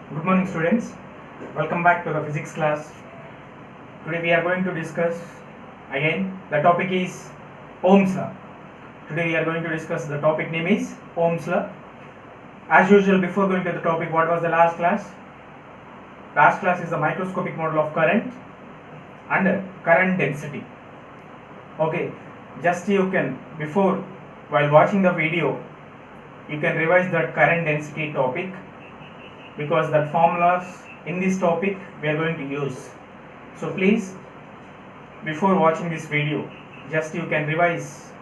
Good morning, students. Welcome back to the physics class. Today we are going to discuss again. The topic is Ohm's law. Today we are going to discuss the topic name is Ohm's law. As usual, before going to the topic, what was the last class? Last class is the microscopic model of current and current density. Okay, just you can before while watching the video, you can revise that current density topic, because that formulas in this topic we are going to use. So please, before watching this video, just you can revise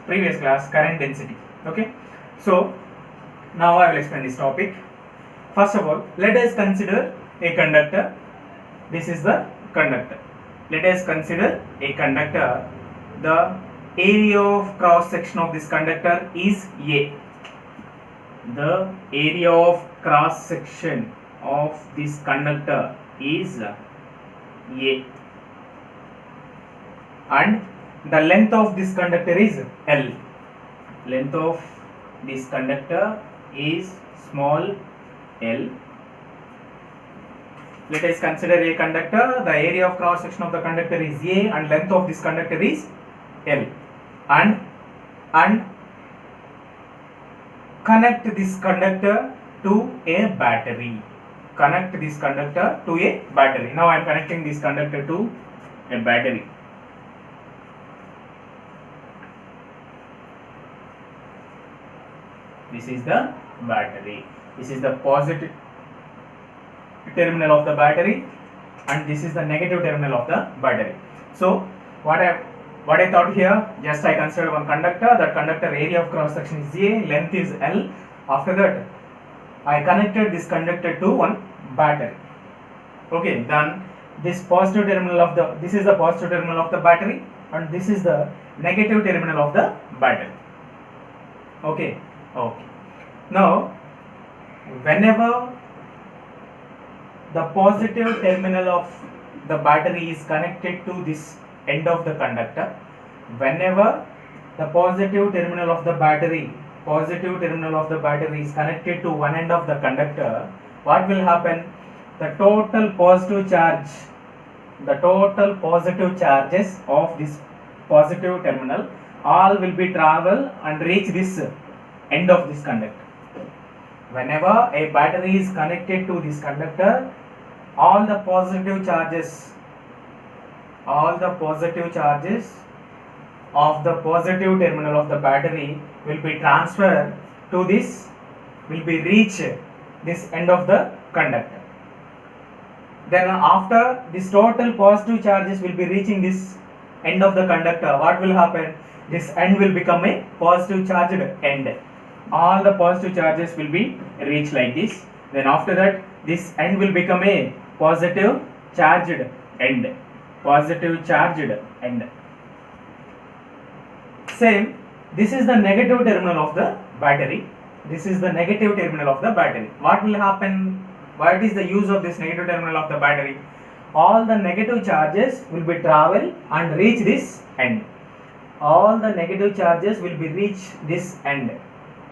previous class current density. Okay, so now I will explain this topic. First of all, let us consider a conductor. This is the conductor. Let us consider a conductor. The area of cross section of this conductor is A. The area of cross section of this conductor is A, and the length of this conductor is L. Length of this conductor is small l. Let us consider a conductor. The area of cross section of the conductor is A and length of this conductor is L, and connect this conductor to a battery. Connect this conductor to a battery. Now I am connecting this conductor to a battery. This is the battery. This is the positive terminal of the battery, and this is the negative terminal of the battery. So what I thought here, just I considered one conductor. That conductor area of cross section is A, length is L. After that, I connected this conductor to one battery. Okay, then this positive terminal of the, this is the positive terminal of the battery, and this is the negative terminal of the battery. Okay. Now, whenever the positive terminal of the battery is connected to this end of the conductor, whenever the positive terminal of the battery is connected to one end of the conductor, what will happen? The total positive charges of this positive terminal all will be travel and reach this end of this conductor. Whenever a battery is connected to this conductor, all the positive charges of the positive terminal of the battery will be transferred to this, will be reach this end of the conductor. Then after this total positive charges will be reaching this end of the conductor, what will happen? This end will become a positive charged end. All the positive charges will be reached like this. Then after that, this end will become a positive charged end. Same, this is the negative terminal of the battery. What will happen? What is the use of this negative terminal of the battery? All the negative charges will be travel and reach this end.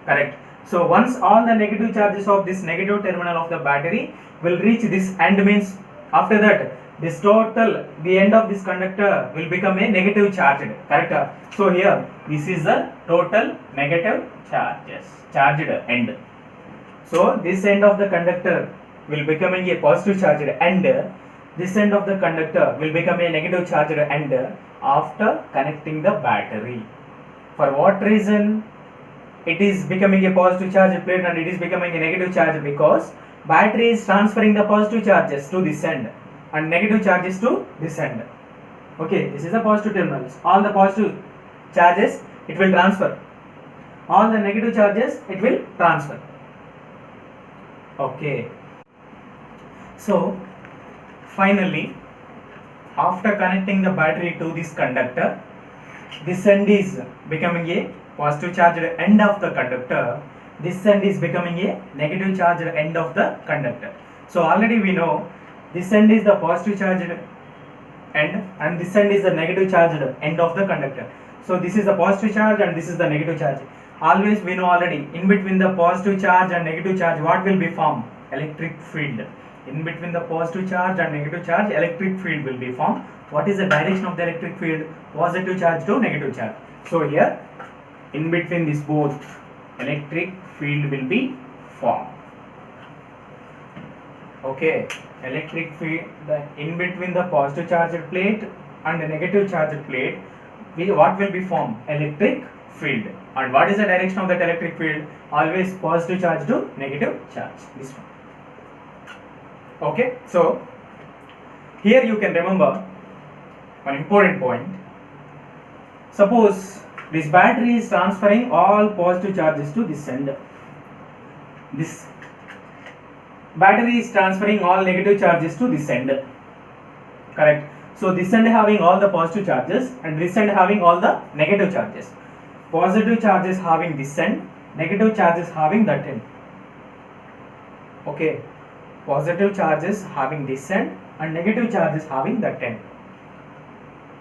Correct. So once all the negative charges of this negative terminal of the battery will reach this end, means after that this total, the end of this conductor will become a negative charged. Correct. So here this is the total negative charged end. So this end of the conductor will becoming a positive charged end. This end of the conductor will become a negative charged end after connecting the battery. For what reason it is becoming a positive charge plate and it is becoming a negative charge? Because battery is transferring the positive charges to this end and negative charges to this end. Okay, this is the positive terminals. All the positive charges it will transfer. All the negative charges it will transfer. Okay. So finally, after connecting the battery to this conductor, this end is becoming a positive charged end of the conductor. This end is becoming a negative charged end of the conductor. So already we know this end is the positive charged end and this end is the negative charged end of the conductor. So this is the positive charge and this is the negative charge. Always we know already, in between the positive charge and negative charge, what will be formed? electric field. In between the positive charge and negative charge, electric field will be formed. What is the direction of the electric field? Positive charge to negative charge. So here, in between this both, electric field will be formed. Okay, electric field, in between the positive charged plate and the negative charged plate, what will be formed? Electric field. And what is the direction of that electric field? Always positive charge to negative charge. This one. Okay, so here you can remember one important point. Suppose this battery is transferring all positive charges to this end. This battery is transferring all negative charges to this end. Correct. So this end having all the positive charges and this end having all the negative charges. Positive charges having this end, negative charges having that end. Okay. Positive charges having this end and negative charges having that end.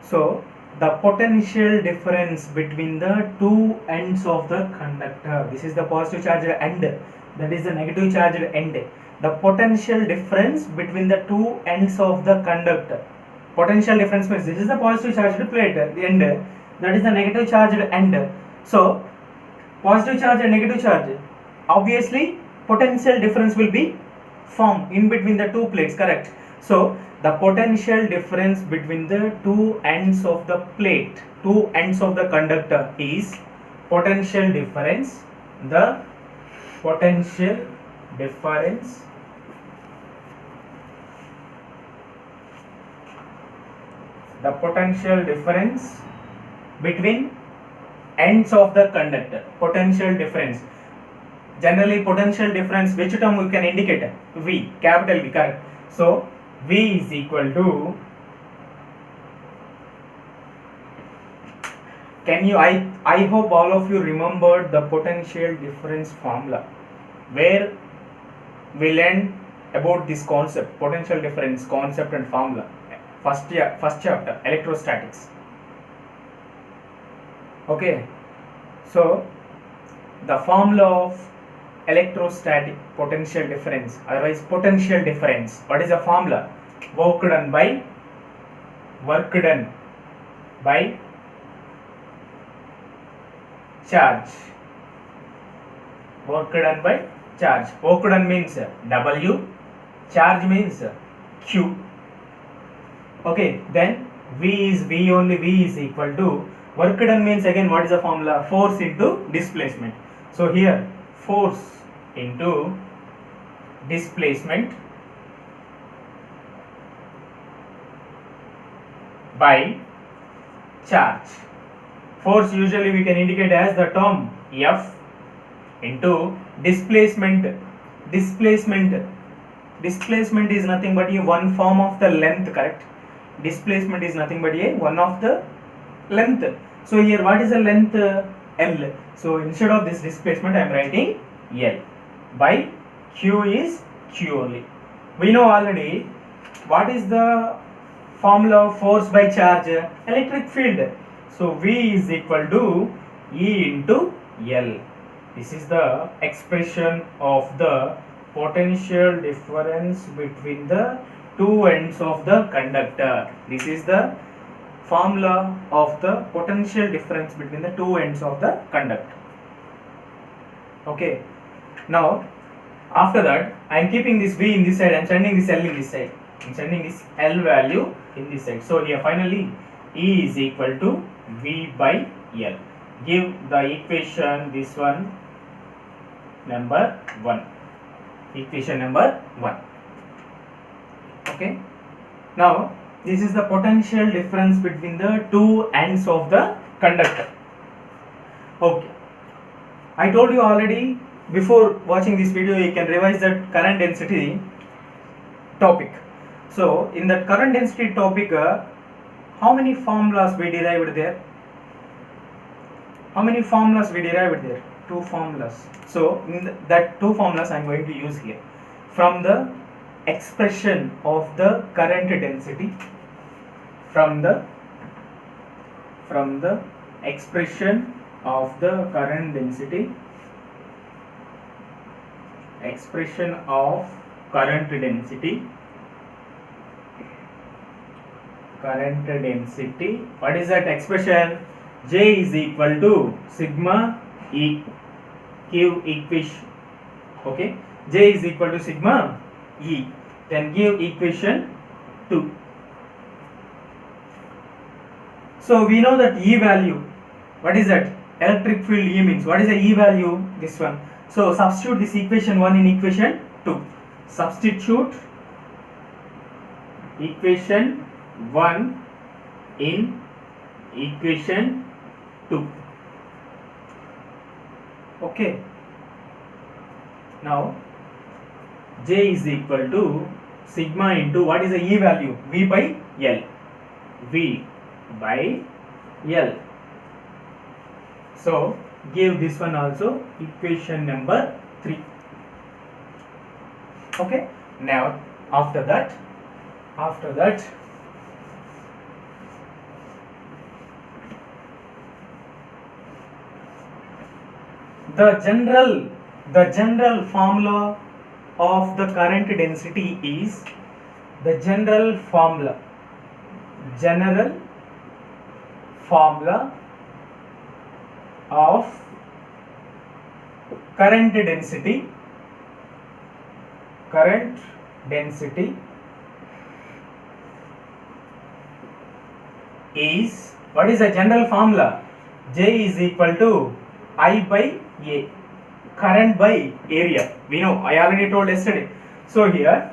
So the potential difference between the two ends of the conductor, this is the positive charged end, that is the negative charged end. The potential difference between the two ends of the conductor. Potential difference means this is the positive charged plate, the end, that is the negative charged end. So positive charge and negative charge, obviously potential difference will be formed in between the two plates, correct? So the potential difference between the two ends of the plate, two ends of the conductor is potential difference. The potential difference between ends of the conductor. Potential difference. Generally, potential difference, which term we can indicate? V, capital V, correct? So V is equal to, can you, I hope all of you remembered the potential difference formula, where we learned about this concept, potential difference concept and formula. First chapter, electrostatics. Okay, so the formula of electrostatic potential difference, otherwise potential difference. What is the formula? Work done by charge. Work done by charge. Work done means W, charge means Q. Okay, then V is equal to, work done means again what is the formula? Force into displacement. So here force into displacement by charge. Force usually we can indicate as the term F into displacement. Displacement is nothing but a one form of the length, correct? Displacement is nothing but a one of the length. So here what is the length? L. So instead of this displacement I am writing L by Q is Q only. We know already what is the formula of force by charge? Electric field. So V is equal to E into L. This is the expression of the potential difference between the two ends of the conductor. This is the formula of the potential difference between the two ends of the conductor. Okay. Now, after that, I am keeping this V in this side, I am sending this L in this side. I am sending this L value in this side. So here finally, E is equal to V by L. Give the equation, this one, number 1. Equation number 1. Okay. Now, this is the potential difference between the two ends of the conductor. Okay. I told you already, before watching this video, you can revise that current density topic. So, in that current density topic, how many formulas we derived there? How many formulas we derived there? 2 formulas. So, in that 2 formulas I am going to use here. From the expression of the current density, from the expression of the current density, expression of current density. What is that expression? J is equal to sigma E. Give equation. Okay, J is equal to sigma E. Then give equation 2. So we know that E value. What is that? Electric field E means. What is the E value? This one. So substitute this equation 1 in equation 2. Substitute equation 1 in equation 2. Okay. Now J is equal to sigma into what is the E value? V by L. V by L. So give this one also equation number 3. Okay. Now after that the general formula of the current density is the general formula of current density is, what is the general formula? J is equal to I by A, current by area. We know, I already told yesterday. So here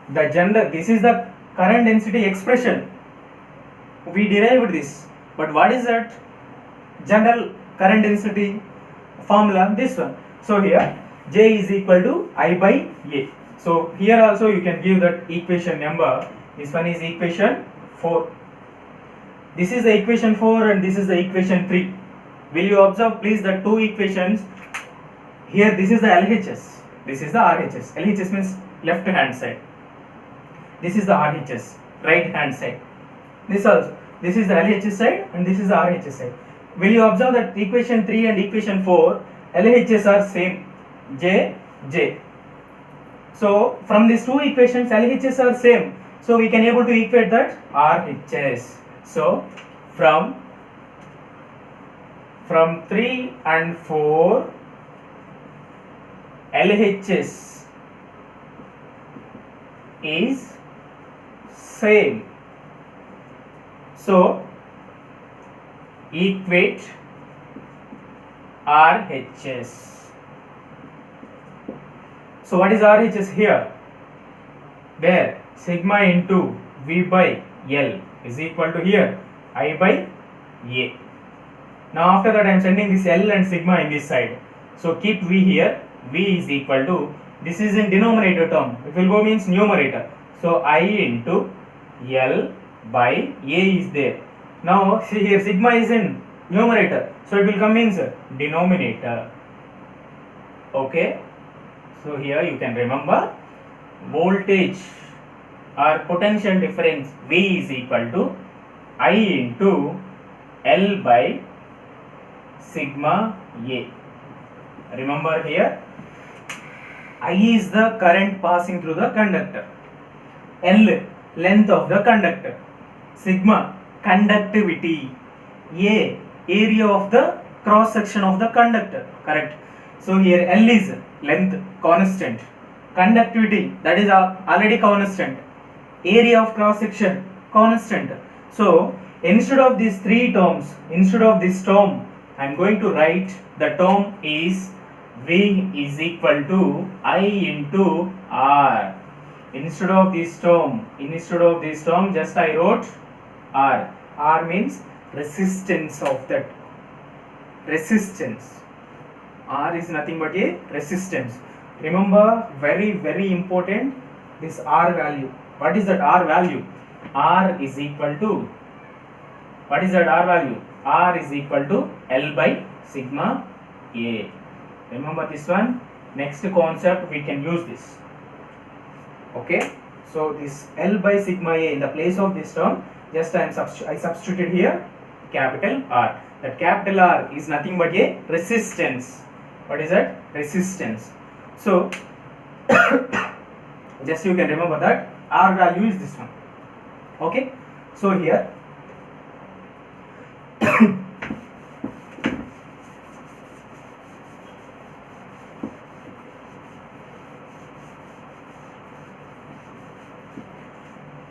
this is the current density expression. We derived this, but what is that general current density formula? This one. So here J is equal to I by A. So here also you can give that equation number. This one is equation 4. This is the equation 4 and this is the equation 3. Will you observe please the two equations? Here this is the LHS, this is the RHS. LHS means left hand side. This is the RHS, right hand side. This is the LHS side and this is the RHS side. Will you observe that equation 3 and equation 4 LHS are same, J. So from these two equations LHS are same. So we can able to equate that RHS. So from 3 and 4 LHS is same. So equate RHS. So what is RHS here? There sigma into V by L is equal to here I by A. Now after that I am sending this L and sigma in this side. So keep V here. V is equal to, this is in denominator term. It will go means numerator. So I into L by A is there. Now see here sigma is in numerator. So it will come means denominator. Okay. So here you can remember voltage or potential difference V is equal to I into L by sigma A. Remember here I is the current passing through the conductor, L length of the conductor, sigma conductivity, A area of the cross section of the conductor, correct. So here L is length constant, conductivity that is already constant, area of cross section constant. So instead of these three terms, instead of this term I am going to write the term is V is equal to I into R. Instead of this term just I wrote R. R means resistance of that. Resistance. R is nothing but a resistance. Remember, very important, this R value. What is that R value? R is equal to, what is that R value? R is equal to L by sigma A. Remember this one. Next concept we can use this. Okay. So this L by sigma A in the place of this term, just I substituted here capital R. That capital R is nothing but a resistance. What is that? Resistance. So Just you can remember that R value is this one. Okay, so here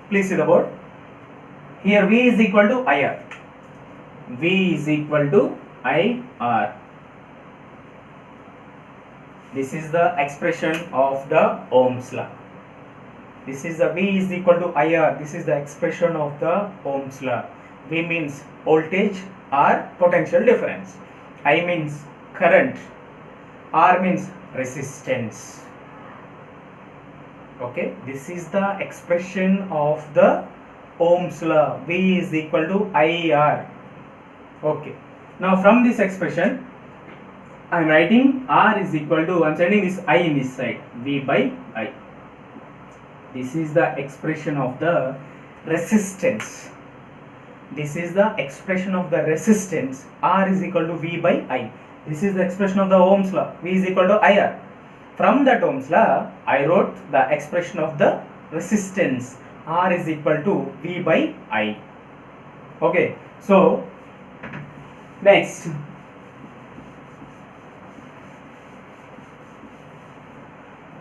please see the board. Here V is equal to IR. V is equal to IR. This is the expression of the Ohm's law. This is the V is equal to IR. This is the expression of the Ohm's law. V means voltage, R potential difference. I means current. R means resistance. Okay, this is the expression of the Ohm's law. V is equal to IR. Okay, now from this expression I am writing R is equal to, I am sending this I in this side, V by I. This is the expression of the resistance. This is the expression of the resistance. R is equal to V by I. This is the expression of the Ohm's law. V is equal to IR. From that Ohm's law, I wrote the expression of the resistance. R is equal to V by I. Okay, so next,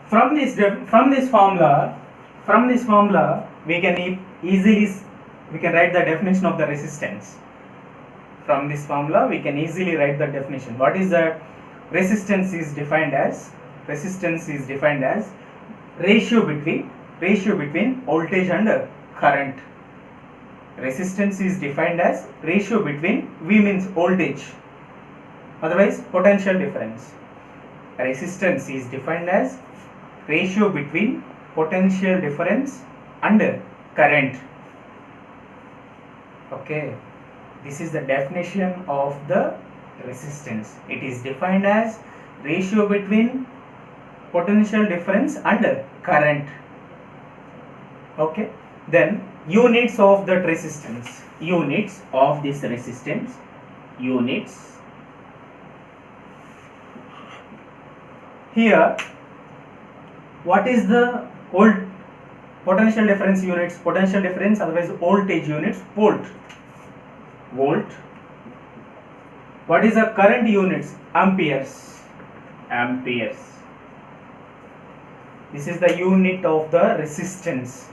from this formula we can easily write the definition of the resistance. From this formula we can easily write the definition. What is that? Resistance is defined as ratio between voltage and current. Resistance is defined as ratio between, V means voltage, otherwise potential difference. Resistance is defined as ratio between potential difference and current. Okay, this is the definition of the resistance. It is defined as ratio between potential difference and current. Okay, then units of that resistance. Units of this resistance. Units. Here, what is the old potential difference units? Potential difference, otherwise voltage units, volt. What is the current units? Amperes. This is the unit of the resistance.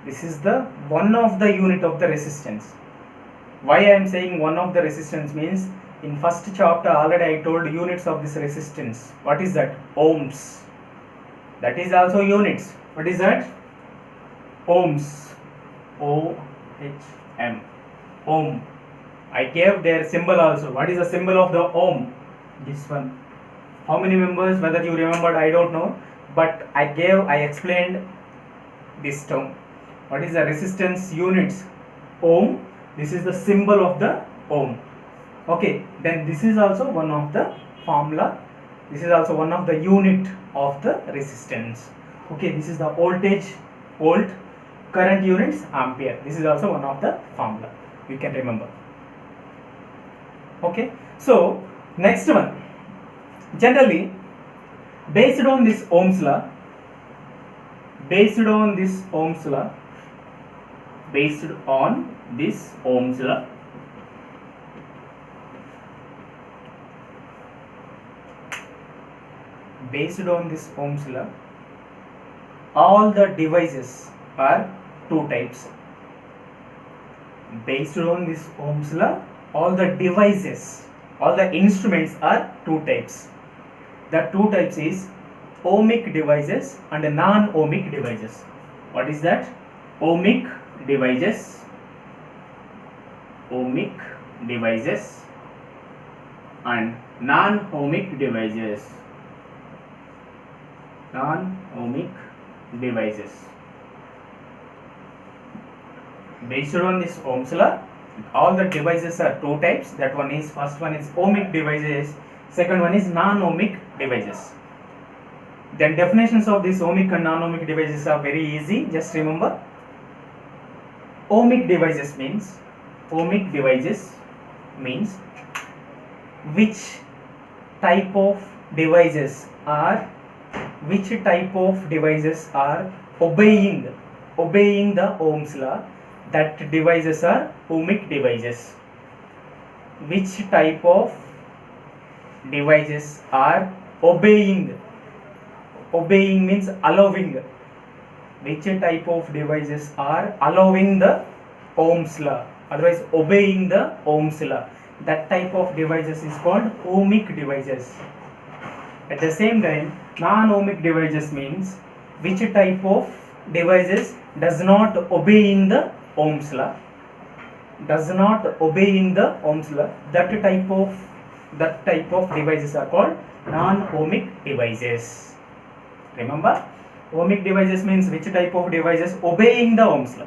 This is the one of the unit of the resistance. Why I am saying one of the resistance means, in first chapter already I told units of this resistance. What is that? Ohms. That is also units. What is that? Ohms. O-H-M. Ohm. I gave their symbol also. What is the symbol of the ohm? This one. How many members, whether you remembered, I don't know, but I explained this term. What is the resistance units? Ohm. This is the symbol of the ohm. Okay, then this is also one of the formula. This is also one of the unit of the resistance. Okay, this is the voltage, volt, current units, ampere. This is also one of the formula. You can remember. Okay, so next one. Generally, based on this Ohm's law, all the devices are two types. Based on this Ohm's law, all the devices, all the instruments are two types. The two types is ohmic devices and non-ohmic devices. What is that? Ohmic devices and non-ohmic devices. Based on this Ohm's law, all the devices are two types. That one is, first one is ohmic devices, second one is non-ohmic devices. Then definitions of these ohmic and non-ohmic devices are very easy. Just remember, ohmic devices means which type of devices are which type of devices are obeying the Ohm's law? That devices are ohmic devices. Which type of devices are obeying means allowing. Which type of devices are allowing the Ohm's law, otherwise obeying the Ohm's law? That type of devices is called ohmic devices. At the same time, non-ohmic devices means which type of devices does not obeying the Ohm's law. That type of devices are called non-ohmic devices. Remember, ohmic devices means which type of devices obeying the Ohm's law.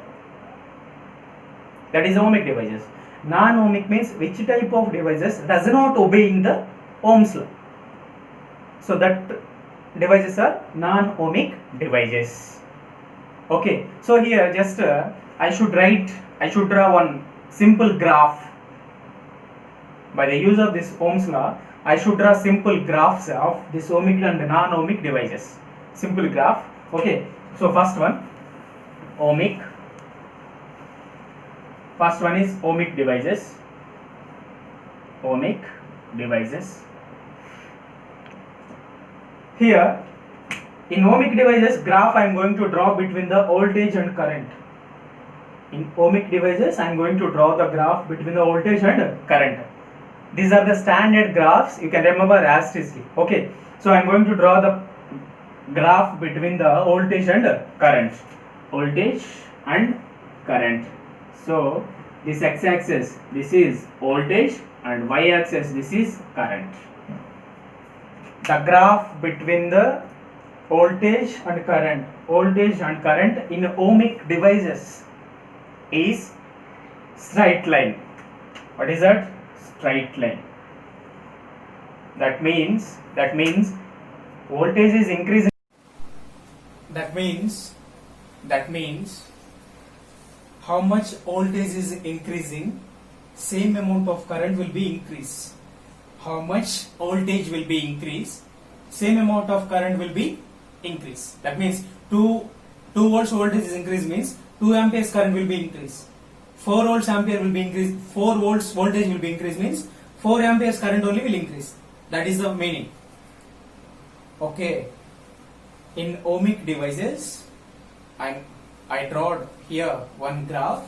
That is ohmic devices. Non-ohmic means which type of devices does not obeying the Ohm's law. So that devices are non-ohmic devices. Okay. So here just I should draw one simple graph. By the use of this Ohm's law, I should draw simple graphs of this ohmic and non-ohmic devices. Simple graph. Okay. So first one is ohmic devices. Here in ohmic devices graph I am going to draw between the voltage and current. In ohmic devices I am going to draw the graph between the voltage and current. These are the standard graphs, you can remember as it is. Okay, so I am going to draw the graph between the voltage and current. So this x-axis, this is voltage, and y-axis, this is current. The graph between the voltage and current in ohmic devices is straight line. What is that? Straight line. That means voltage is increasing. That means how much voltage is increasing, same amount of current will be increased. How much voltage will be increased, same amount of current will be increased. That means 2 volts voltage is increased means 2 amperes current will be increased. 4 volts ampere will be increased. 4 volts voltage will be increased means 4 amperes current only will increase. That is the meaning. Okay. In ohmic devices, I draw here one graph,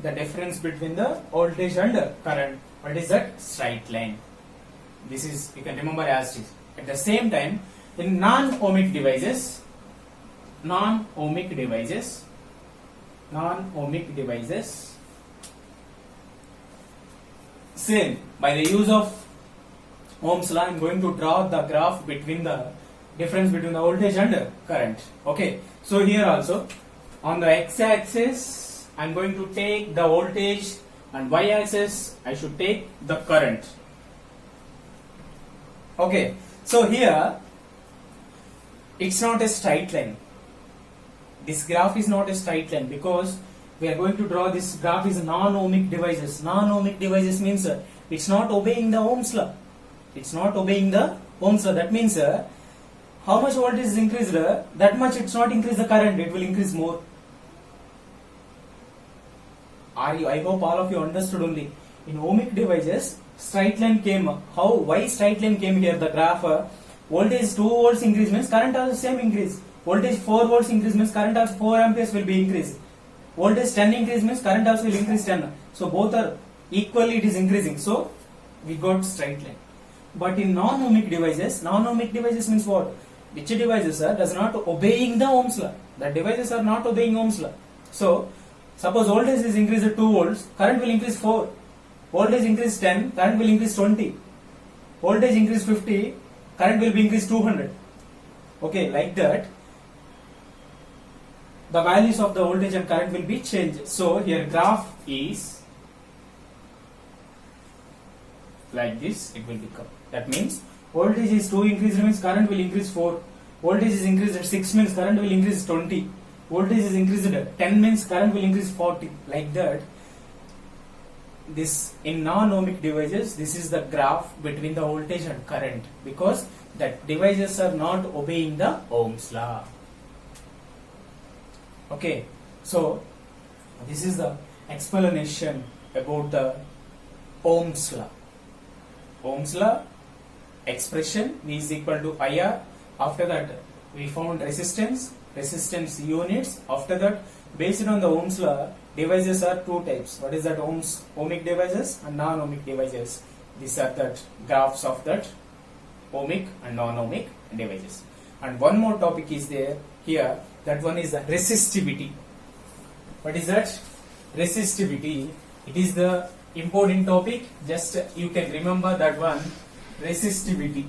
the difference between the voltage and current. What is that? Straight line. This is, you can remember as it is. At the same time, in non-ohmic devices, same, by the use of Ohm's law, I am going to draw the graph between the difference between the voltage and current. Okay, so here also on the x-axis I am going to take the voltage, and y-axis I should take the current. Okay, so here it's not a straight line. This graph is not a straight line because we are going to draw this graph is non-ohmic devices. Non-ohmic devices means it's not obeying the Ohm's law. That means how much voltage is increased, that much it's not increase the current, it will increase more. I hope all of you understood only. In ohmic devices, straight line came. Why straight line came here? The graph voltage 2 volts increase means current also same increase. Voltage 4 volts increase means current also 4 amperes will be increased. Voltage 10 increase means current also will increase 10. So both are equally it is increasing. So we got straight line. But in non-ohmic devices means what? Which devices does not obeying the Ohm's law. The devices are not obeying Ohm's law. So suppose voltage is increased to 2 volts, current will increase 4. Voltage increase 10, current will increase 20. Voltage increase 50, current will be increased 200. Okay, like that the values of the voltage and current will be changed. So here graph is like this, it will become. That means voltage is 2 increased means current will increase 4. Voltage is increased at 6 means current will increase 20. Voltage is increased at 10 means current will increase 40. Like that this in non-ohmic devices, this is the graph between the voltage and current, because that devices are not obeying the Ohm's law. Okay, so this is the explanation about the Ohm's law. Ohm's law expression V is equal to IR. After that we found resistance units. After that, based on the Ohm's law, devices are two types. What is that? Ohmic devices and non-ohmic devices. These are the graphs of that ohmic and non-ohmic devices. And one more topic is there here. That one is the resistivity. What is that? Resistivity. It is the important topic. Just you can remember that one. Resistivity.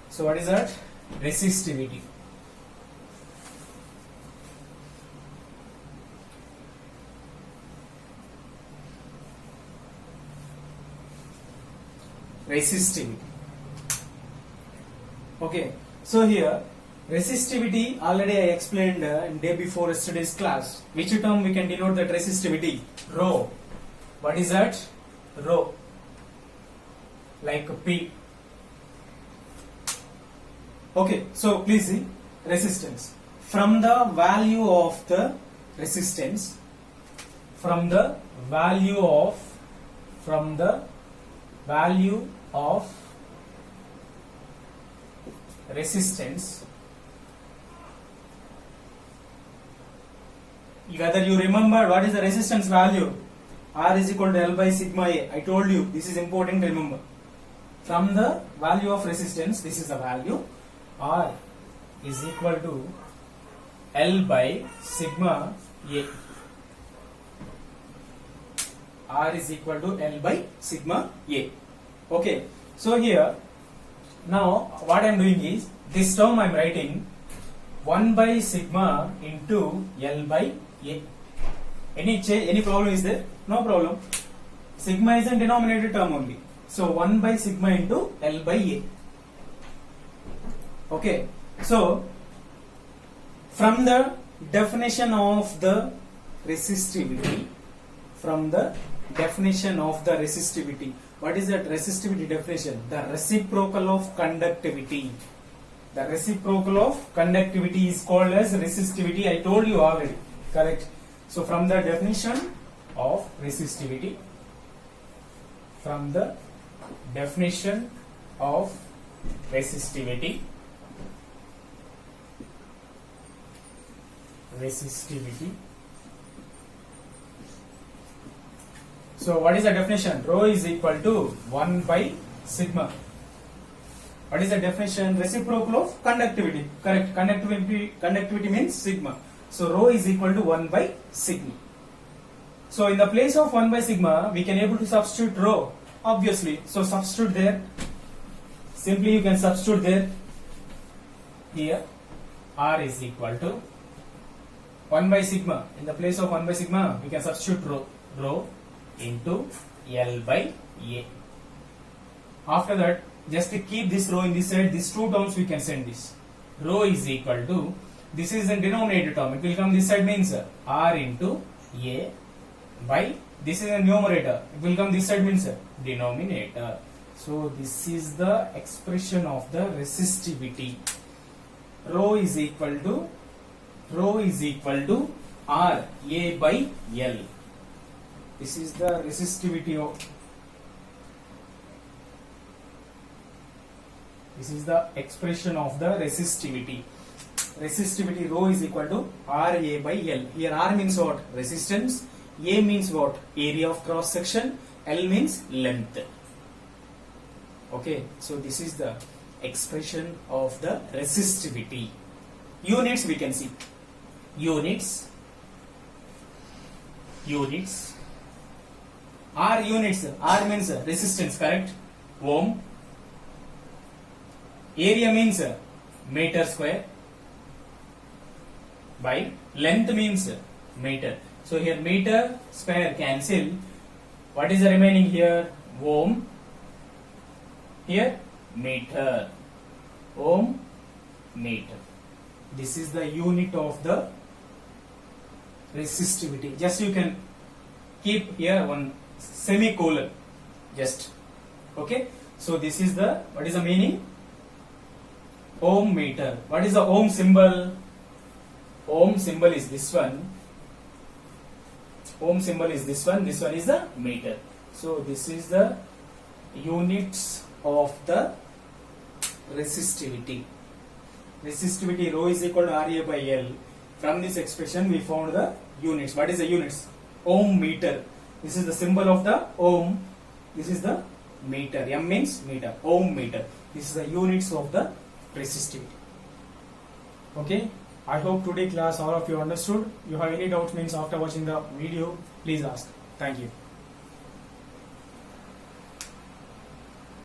So what is that? Resistivity. Resistivity. Okay, so here resistivity already I explained in day before yesterday's class. Which term we can denote that resistivity? Rho. What is that? Rho. Like P. Okay, so please see resistance. From the value of the resistance, from the value of resistance, whether you remember what is the resistance value? R is equal to L by sigma A. I told you this is important to remember. From the value of resistance, this is the value. R is equal to L by sigma A. R is equal to L by sigma A. Okay, so here now what I am doing is this term I am writing 1 by sigma into L by A. Any problem is there? No problem. Sigma is a denominator term only. So 1 by sigma into L by A. Okay, so from the definition of the resistivity, what is that resistivity definition? The reciprocal of conductivity. The reciprocal of conductivity is called as resistivity. I told you already, correct? So from the definition of resistivity, So what is the definition? Rho is equal to 1 by sigma. What is the definition? Reciprocal of conductivity. Correct. Conductivity means sigma. So rho is equal to 1 by sigma. So in the place of 1 by sigma, we can able to substitute rho. Obviously. So substitute there. Simply you can substitute there. Here R is equal to 1 by sigma. In the place of 1 by sigma, we can substitute rho into L by A. After that, just to keep this rho in this side, these two terms we can send this. Rho is equal to, this is a denominator term, it will come this side means R into A by, this is a numerator, it will come this side means denominator. So this is the expression of the resistivity. Rho is equal to R A by L. This is the resistivity of, this is the expression of the resistivity. Resistivity rho is equal to R A by L. Here R means what? Resistance. A means what? Area of cross section. L means length. Okay, so this is the expression of the resistivity. Units we can see. Units. R units. R means resistance, correct? Ohm. Area means meter square. By length means meter. So here meter square cancel. What is the remaining here? Ohm. Here meter. Ohm, meter. This is the unit of the resistivity. Just you can keep here one semicolon. Just okay. So this is the, what is the meaning? Ohm meter. What is the ohm symbol? Ohm symbol is this one. Ohm symbol is this one. This one is the meter. So this is the units of the resistivity. Resistivity rho is equal to Ra by L. From this expression we found the units. What is the units? Ohm meter. This is the symbol of the ohm. This is the meter. M means meter. Ohm meter. This is the units of the resistivity. Okay. I hope today class all of you understood. You have any doubts means after watching the video, please ask. Thank you.